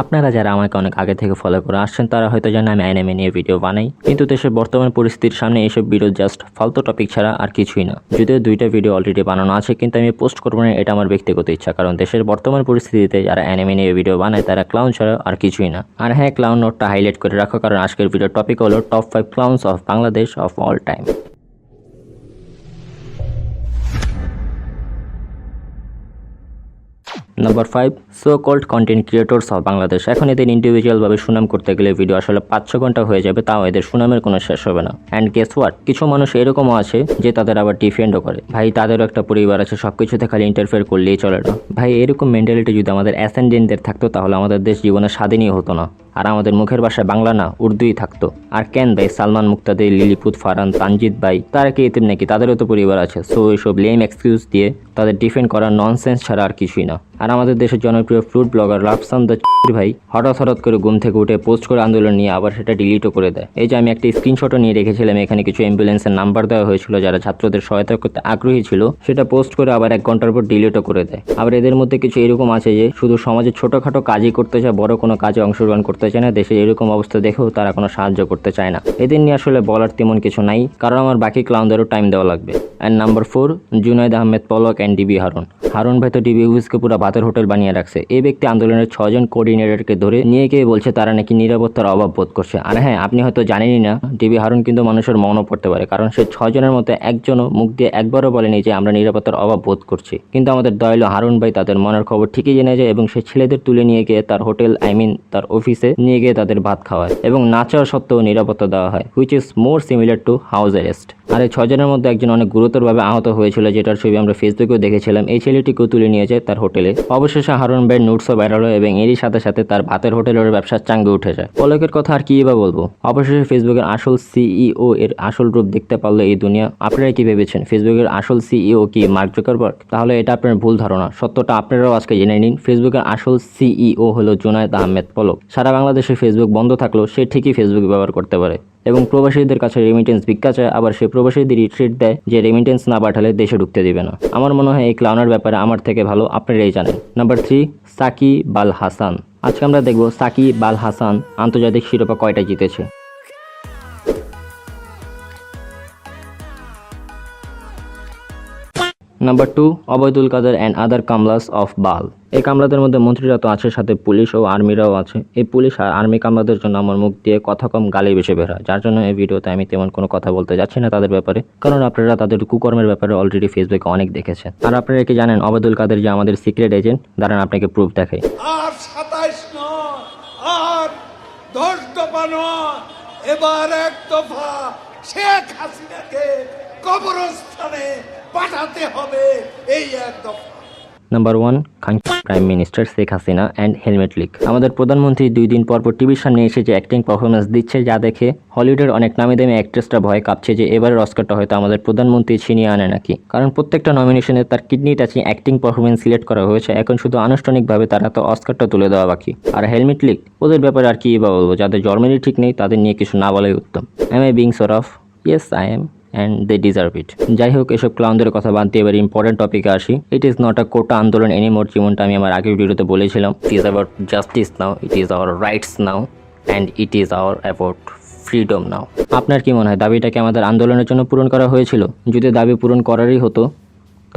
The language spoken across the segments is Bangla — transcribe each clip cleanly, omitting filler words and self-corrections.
আপনারা যারা আমাকে অনেক আগে থেকে ফলো করে আসছেন তারা হয়তো জানেন আমি অ্যানিমে নিয়ে ভিডিও বানাই, কিন্তু দেশের বর্তমান পরিস্থিতির সামনে এইসব ভিডিও জাস্ট ফালতু টপিক ছাড়া আর কিছুই না। যদিও 2টা ভিডিও অলরেডি বানানো আছে, কিন্তু আমি পোস্ট করবো না, এটা আমার ব্যক্তিগত ইচ্ছা। কারণ দেশের বর্তমান পরিস্থিতিতে যারা অ্যানিমে নিয়ে ভিডিও বানায় তারা ক্লাউন ছাড়া আর কিছুই না। আর হ্যাঁ, ক্লাউন নোটটা হাইলাইট করে রাখো, কারণ আজকের ভিডিও টপিক হলো top 5 clowns of Bangladesh of all time. Number 5, so called content creators of Bangladesh. এখন এদের ইন্ডিভিজুয়ালভাবে সুনাম করতে গেলে ভিডিও আসলে 5-6 ঘন্টা হয়ে যাবে, তাও এদের সুনামের কোনো শেষ হবে না। অ্যান্ড গেস হোয়াট, কিছু মানুষ এরকমও আছে যে তাদের আবার ডিফেন্ডও করে। ভাই, তাদেরও একটা পরিবার আছে, সব কিছুতে খালি ইন্টারফেয়ার করলেই চলে না। ভাই, এরকম মেন্টালিটি যদি আমাদের অ্যাসেন্ডেন্টদের থাকতো তাহলে আমাদের দেশ জীবনে স্বাধীনই হতো না, আর আমাদের মুখের ভাষায় বাংলা না উর্দুই থাকতো। আর কেন ভাই, সালমান মুক্তাদির, লিলিপুত, ফারহান, তানজিদ ভাই, তারা কি এতিম নাকি? তাদেরও তো পরিবার আছে। সো এইসব লেম এক্সকিউজ দিয়ে তাদের ডিফেন্ড করার ননসেন্স ছাড়া আর কিছুই না। আর আমাদের দেশের জনপ্রিয় ফ্রুট ব্লগার রাফসান দ্য ভাই হঠাৎ করে ঘুম থেকে উঠে পোস্ট করে আন্দোলন নিয়ে আবার সেটা ডিলিটও করে দেয়। এই যে আমি একটা স্ক্রিনশটও নিয়ে রেখেছিলাম, এখানে কিছু অ্যাম্বুলেন্সের নাম্বার দেওয়া হয়েছিল যারা ছাত্রদের সহায়তা করতে আগ্রহী ছিল, সেটা পোস্ট করে আবার 1 ঘন্টার পর ডিলিটও করে দেয়। আবার এদের মধ্যে কিছু এরকম আছে যে শুধু সমাজে ছোটখাটো কাজই করতে চায়, বড় কোনো কাজে অংশগ্রহণ করতে চায় না। দেশের এরকম অবস্থা দেখেও তারা কোনো সাহায্য করতে চায় না। এদের নিয়ে আসলে বলার তেমন কিছু নাই, কারণ আমার বাকি ক্লাউনদেরও টাইম দেওয়া লাগবে। And number 4, Junaid Ahmed Palak and DB Harun. Harun ভাই তো ডিবি ইউজকে পুরো ভাতের হোটেল বানিয়ে রাখছে। এই ব্যক্তি আন্দোলনের 6 জন কোঅর্ডিনেটরকে ধরে নিয়ে গিয়ে বলছে তারা নাকি নিরাপত্তার অভাব বোধ করছে। আর হ্যাঁ, আপনি হয়তো জানেনই না, ডিবি হারুন কিন্তু মানুষের মনও পড়তে পারে, কারণ সে 6 জনের মধ্যে একজনও মুখ দিয়ে একবারও বলেনি যে আমরা নিরাপত্তার অভাব বোধ করছি। কিন্তু আমাদের দয়ালু হারুন ভাই তাদের মনের খবর ঠিকই জেনে যায় এবং সে ছেলেদের তুলে নিয়ে গিয়ে তার হোটেল, তার অফিসে নিয়ে গিয়ে তাদের ভাত খাওয়ায় এবং না চাওয়া সত্ত্বেও নিরাপত্তা দেওয়া হয়, which is more similar to house arrest. আর এই 6 জনের মধ্যে একজন অনেক গুরুতরভাবে আহত হয়েছিল, যেটার ছবি আমরা ফেসবুকেও দেখেছিলাম। এই ছেলেটিকেও তুলে নিয়ে যায় তার হোটেলে। অবশেষে হারুন ভাইয়ের নোটসও ভাইরাল হয় এবং এরই সাথে সাথে তার ভাতের হোটেলের ব্যবসা চাঙ্গে উঠে যায়। পলকের কথা আর কি বা বলবো, অবশেষে ফেসবুকের আসল সিইও এর আসল রূপ দেখতে পারলো এই দুনিয়া। আপনারা কি ভেবেছেন ফেসবুকের আসল সিইও কি মার্ক জুকারবার্গ? তাহলে এটা আপনার ভুল ধারণা। সত্যটা আপনারাও আজকে জেনে নিন, ফেসবুকের আসল সিইও হলো জুনাইদ আহমেদ পলক। সারা বাংলাদেশে ফেসবুক বন্ধ থাকলেও সে ঠিকই ফেসবুক ব্যবহার করতে পারে এবং প্রবাসীদের কাছে রেমিটেন্স ভিক্ষা চায়, আবার সে প্রবাসীদের ট্রিট দেয় যে রেমিটেন্স না পাঠালে দেশে ঢুকতে দিবে না। আমার মনে হয় এই ক্লাউনের ব্যাপারে আমার থেকে ভালো আপনারাই জানেন। নাম্বার 3, সাকিব আল হাসান। আজকে আমরা দেখব সাকিব আল হাসান আন্তর্জাতিক শিরোপা কয়টা জিতেছে। Number 2, Obaidul Quader and other কামলাস অফ বাল। এই কামলাদের মধ্যে মন্ত্রীরা তো আছে, সাথে পুলিশ ও আর্মিরাও আছে। এই পুলিশ আর আর্মি কামলাদের জন্য আমার মুখ দিয়ে কথা কম, গালি বেশি বের হয়, যার জন্য এই ভিডিওতে আমি তেমন কোনো কথা বলতে যাচ্ছি না তাদের ব্যাপারে, কারণ আপনারা তাদের কুকর্মের ব্যাপারে অলরেডি ফেসবুকে অনেক দেখেছেন। আর আপনারা কি জানেন অবৈদুল কাদের যে আমাদের সিক্রেট এজেন্ট? দাঁড়ান আপনাকে প্রুফ দেখাই। আর 27 নয়, আর 10 দফা নয়, এবার 1 দফা শেখ হাসিনাকে কবরস্থানে পাঠাতে হবে, এই 1 দফা। Number 1, prime minister Sheikh Hasina and helmet leak. আমাদের প্রধানমন্ত্রী 2 দিন পর টিভির সামনে এসে যে অ্যাক্টিং পারফরমেন্স দিচ্ছে, যা দেখে হলিউডের অনেক নামি দামি অ্যাক্ট্রেসরা ভয় কাঁপছে যে এবারের অস্কারটা হয়তো আমাদের প্রধানমন্ত্রী ছিনিয়ে আনে নাকি। কারণ প্রত্যেকটা নমিনেশনে তার kidney touching acting performance select করা হয়েছে, এখন শুধু আনুষ্ঠানিকভাবে তারা তো অস্কারটা তুলে দেওয়া বাকি। আর হেলমেট লিক, ওদের ব্যাপারে আর কি বা বলবো, যাদের জন্মেরই ঠিক নেই তাদের নিয়ে কিছু না বলাই উত্তম। Am I being sore off? Yes I am, and they deserve it. যাই হোক, এসব ক্লাউনদের কথা বাদ দিয়ে এবার ইম্পর্টেন্ট টপিকে আসি। ইট ইজ নট আ কোটা আন্দোলন এনিমোর, যেমনটা আমি আমার আগের ভিডিওতে বলেছিলাম। It is about justice now, it is our rights now, and it is our about freedom now. আপনার কি মনে হয় দাবিটাকে আমাদের আন্দোলনের জন্য পূরণ করা হয়েছিল? যদি দাবি পূরণ করারই হতো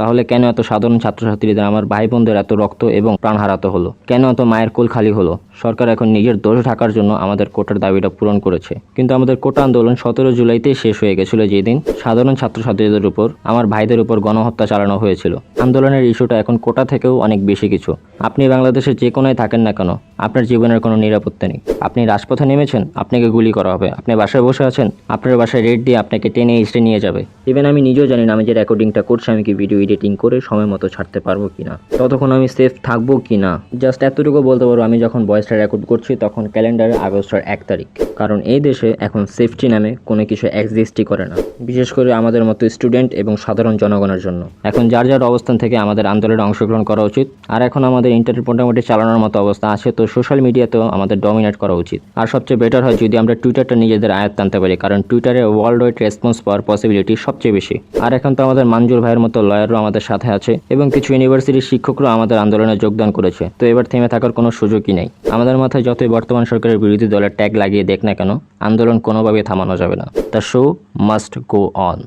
তাহলে কেন এত সাধারণ ছাত্রছাত্রীদের, আমার ভাই বোনদের এত রক্ত এবং প্রাণ হারাতে হলো? কেন এত মায়ের কোল খালি হলো? সরকার এখন নিজের দোষ ঢাকার জন্য আমাদের কোটার দাবিটা পূরণ করেছে, কিন্তু আমাদের কোটা আন্দোলন 17 জুলাইতেই শেষ হয়ে গেছিল, যেদিন সাধারণ ছাত্রছাত্রীদের উপর, আমার ভাইদের উপর গণহত্যা চালানো হয়েছিল। আন্দোলনের ইস্যুটা এখন কোটা থেকেও অনেক বেশি কিছু। আপনি বাংলাদেশের যে কোনায় থাকেন না কেন, আপনার জীবনের কোনো নিরাপত্তা নেই। আপনি রাজপথে নেমেছেন, আপনাকে গুলি করা হবে। আপনি বাসায় বসে আছেন, আপনার বাসায় রেড দিয়ে আপনাকে টেনে হিচড়ে নিয়ে যাবে। ইভেন আমি নিজেও জানি না আমি যে রেকর্ডিংটা করছি আমি কি ভিডিও এডিটিং করে সময় মতো ছাড়তে পারবো কিনা, ততক্ষণ আমি সেফ থাকবো কিনা। জাস্ট এতটুকু বলতে পারবো, আমি যখন ভয়েসটা রেকর্ড করছি তখন ক্যালেন্ডারে আগস্টের 1 তারিখ। কারণ এই দেশে এখন সেফটি নামে কোনো কিছু এক্সিস্টই করে না, বিশেষ করে আমাদের মতো স্টুডেন্ট এবং সাধারণ জনগণের জন্য। এখন যার যার অবস্থান থেকে আমাদের আন্দোলনে অংশগ্রহণ করা উচিত। আর এখন আমাদের ইন্টারনেট মোটামুটি চালানোর মতো অবস্থা আছে, তো সোশ্যাল মিডিয়াতেও আমাদের ডমিনেট করা উচিত। আর সবচেয়ে বেটার হয় যদি আমরা টুইটারটা নিজেদের আয়ত্তে আনতে পারি, কারণ টুইটারে ওয়ার্ল্ড ওয়াইড রেসপন্স পাওয়ার পসিবিলিটি সবচেয়ে বেশি। আর এখন তো আমাদের মঞ্জুর ভাইয়ের মতো লয়ারও আমাদের সাথে আছে এবং কিছু ইউনিভার্সিটির শিক্ষকরাও আমাদের আন্দোলনে যোগদান করেছে। তো এবার থেমে থাকার কোনো সুযোগই নেই। আমাদের মাথায় যতই বর্তমান সরকারের বিরোধী দলের ট্যাগ লাগিয়ে দেখ না কেন, আন্দোলন কোনোভাবেই থামানো যাবে না। The show must go on.